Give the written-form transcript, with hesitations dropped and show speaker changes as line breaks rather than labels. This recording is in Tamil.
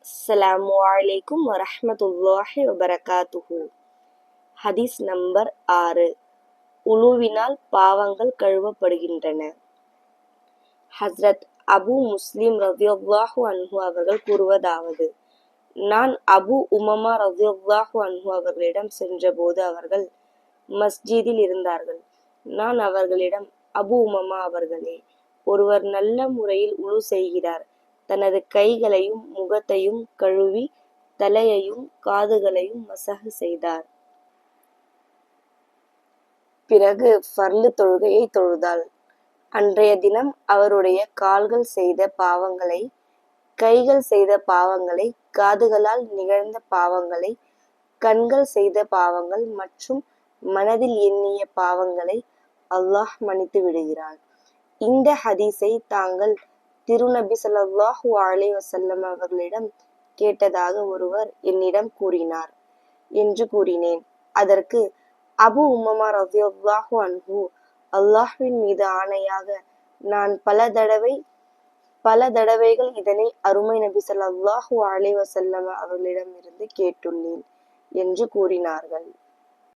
அஸ்ஸலாமு அலைக்கும் வரஹ்மத்துல்லாஹி வபரகாத்துஹு. ஹதீஸ் நம்பர் 6. உலுவினால் பாவங்கள் கழுவப்படுகின்றன. ஹஸ்ரத் அபு முஸ்லிம் ரலியல்லாஹு அன்ஹு அவர்கள் கூறுவதாவது: நான் அபு உமமா ரலியல்லாஹு அன்ஹு அவர்களிடம் சென்றபோது அவர்கள் மஸ்ஜிதில் இருந்தார்கள். நான் அவர்களிடம், அபு உமமா அவர்களே, ஒருவர் நல்ல முறையில் உலு செய்கிறார், தனது கைகளையும் முகத்தையும் கழுவி தலையையும் காதுகளையும் மசஹ் செய்தார். பிறகு ஃபர்லு தொழுகையை தொழுதால், அன்றைய தினம் அவருடைய கால்கள் செய்த பாவங்களை, கைகள் செய்த பாவங்களை, காதுகளால் நிகழ்ந்த பாவங்களை, கண்கள் செய்த பாவங்கள் மற்றும் மனதில் எண்ணிய பாவங்களை அல்லாஹ் மன்னித்து விடுகிறான். இந்த ஹதீஸை தாங்கள் திருநபி ஸல்லல்லாஹு அலைஹி வஸல்லம் அவர்களிடம் கேட்டதாக ஒருவர் என்னிடம் கூறினார் என்று கூறினேன். அதற்கு அபு உமமா ரலியல்லாஹு அன்ஹு, அல்லாஹ்வின் மீது ஆணையாக நான் பல தடவைகள் இதனை அருமை நபி ஸல்லல்லாஹு அலைஹி வஸல்லம் அவர்களிடமிருந்து கேட்டுள்ளேன் என்று கூறினார்கள்.